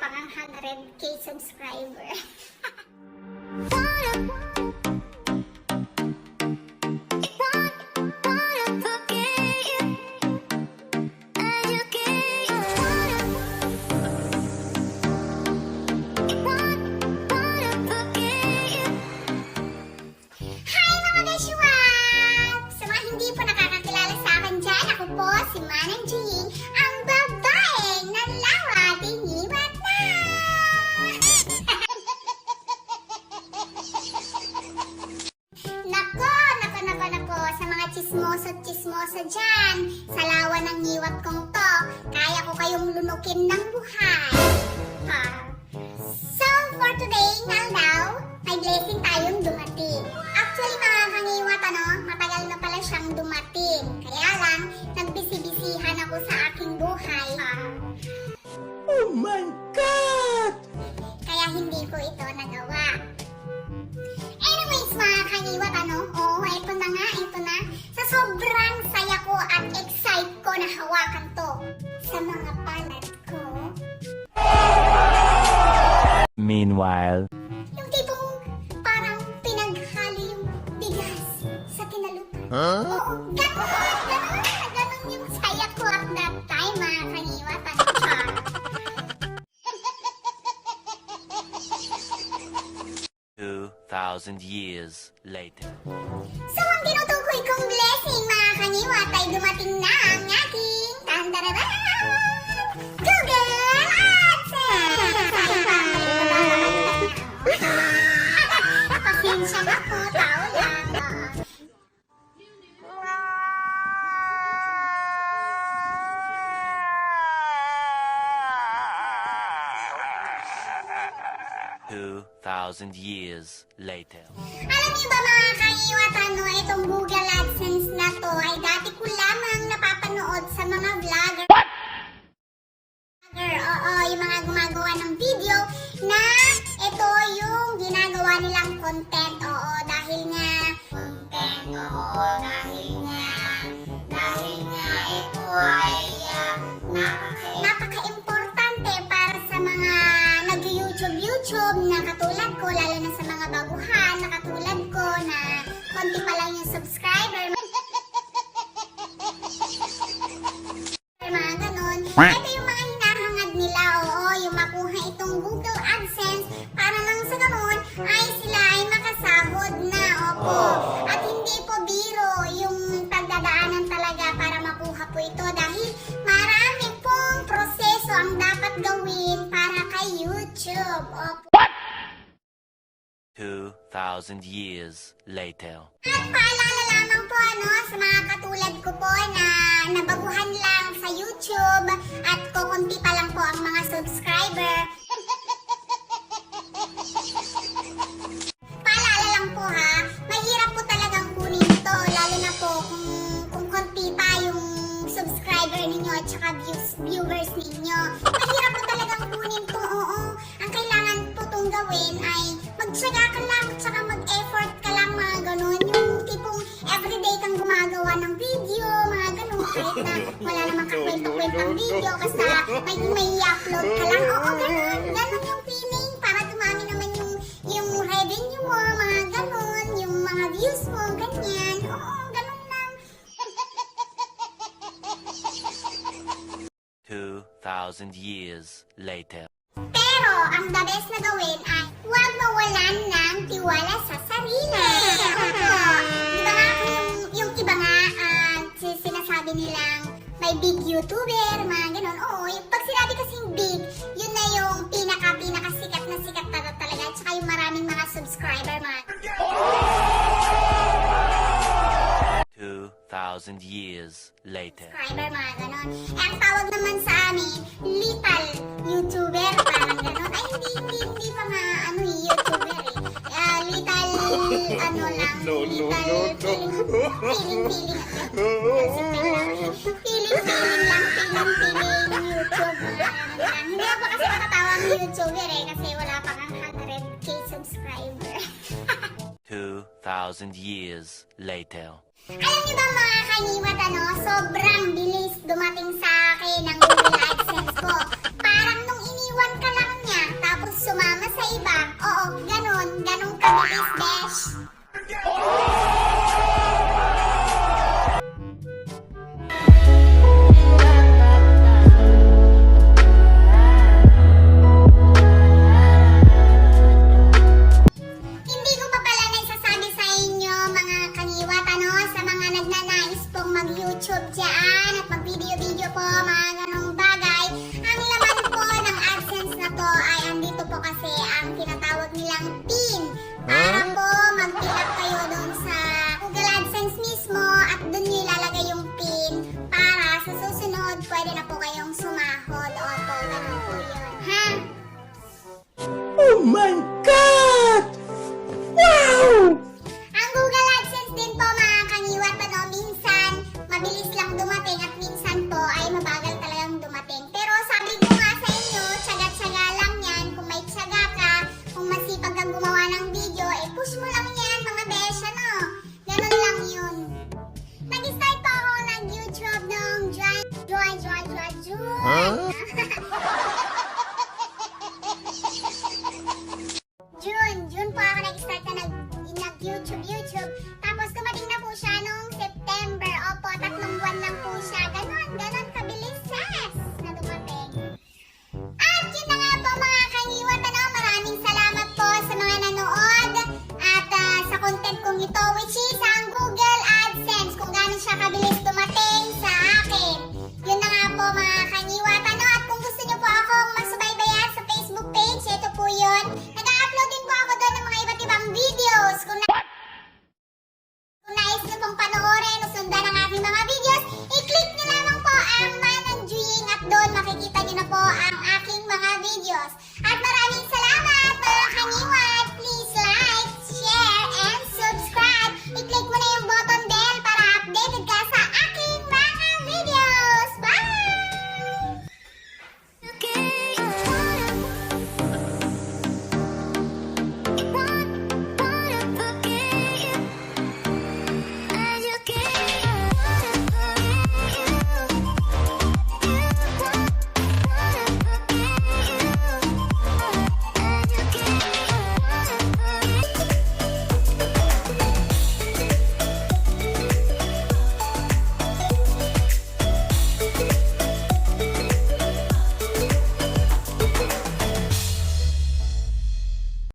pang 100k subscriber. Si Manang Jing, ang babaeng nanlawating iwat na! Nako, sa mga chismoso dyan, sa lawa ng iwat kong to, kaya ko kayong lunukin ng buhay. So, for today, daw, may blessing tayong dumating. Actually, mga kangiwat, matagal na pala siyang dumating. Kaya lang, nagbisi-bisihan ako sa aking buhay. Oh my God! Kaya hindi ko ito nagawa. Anyways, mga kangiwat, ito na. Sa sobrang saya ko at excite ko na hawakan to sa mga palad ko. Meanwhile, Yung tipong parang pinaghali yung bigas sa tinalupan. huh? Oo, ganun yung saya ko at that time, mga kangiwat. 2,000 years later. So, ang tinutukoy kong blessing, mga kangiwat, ay dumating na ang aking tandararan! Google AdSense! Pasensya na po, tao lang. Two 2,000 years later. Alam niyo ba, mga kangiwat, itong Google AdSense na to ay dati ko lamang napapanood sa mga vlogger. Oo, yung mga gumagawa ng video na ito yung ginagawa nilang content. Oo, dahil nga ito ay napaka-importante para sa mga nag-YouTube na katulad ko, lalo na sa mga baguhan na katulad ko na konti pa lang yung subscriber. Mga ganon. Ito yung mga hinahangad nila, yung makuha itong Google AdSense para nang sa ganon ay sila ay makasahod na, At hindi po biro yung pagdadaanan talaga para makuha po ito dahil marami pong proseso ang dapat gawin para kay YouTube, 2,000 years later. At paalala lamang po sa mga katulad ko po na nabaguhan lang sa YouTube at kukunti pa lang po ang mga subscriber. Paalala lang po mahirap po talagang kunin ito lalo na po kung konti pa yung subscriber ninyo at saka viewers ninyo. Mahirap po talagang kunin to, Ang kailangan po itong gawin ay magtsaga ka lang at saka mag-effort ka lang, mga ganun. Yung tipong everyday kang gumagawa ng video, mga ganun. Kahit na wala namang kakwento-kwentang video, basta may i-upload ka lang. Oo, ganun. Ganun yung feeling para dumami naman yung revenue mo, mga ganun. Yung mga views mo, ganyan. Oo, ganun lang. 2,000 years later. Pero, ang the best na gawin ay huwag mawalan ng tiwala sa sarili. Di ba nga yung iba nga, sinasabi nilang may big YouTuber, mga ganun. Oo, pag sinabi kasing big, yun na yung pinaka-sikat na sikat talaga. At saka yung maraming mga subscriber, mga 2,000 years later. subscriber, mga ganun. Ang tawag naman sa amin, little YouTuber, parang ganun. Ay, hindi pa nga, YouTuber little, lang, feeling lang, YouTube, Hindi ako kasi matatawag YouTuber kasi wala pa kang 100k subscriber. 2,000 years later. Alam niyo ba, mga kangiwat, sobrang bilis dumating sa akin ang Google AdSense ko. Parang nung iniwan ka lang iba. Oo, ganun kabilis, besh. Hindi ko pa pala naisasabi sa inyo, mga kangiwat, sa mga nagnanais pong mag-YouTube dyan at mag-video-video po, mga ganong bagay. Ang laman po ng AdSense na to ay andito po kasi ang tinatawag nilang PIN. Para po mag-fill up kayo doon sa Google AdSense mismo at doon nyo ilalagay yung PIN para sa susunod pwede na po kayong sumahod. Opo, ganun po yun. Ha? Oh my God! Wow! Ang Google AdSense din po, mga kangiwat, minsan mabilis lang dumating at minsan po ay mabagal talagang dumating. Pero sabi ko nga sa inyo, tsaga-tsaga lang yan. Kung may tsaga ka, kung masipag kang gumawa ng video, push mo lang yan, mga besh, Ganun lang yun. Nag-start po ako ng YouTube nung June po ako nag-start na nag-YouTube. Tapos dumating na po siya nung September. Opo, 3 buwan lang po siya. Ganon kabilis, sis, na dumating. At yun na nga po, mga kangiwat, maraming salamat po sa mga nanood at sa content kong ito, which is ang Google AdSense, kung gaano siya kabilis dumating sa akin. Yun na nga po, mga kangiwat, at kung gusto nyo po akong masubaybayan sa Facebook page, ito po yun.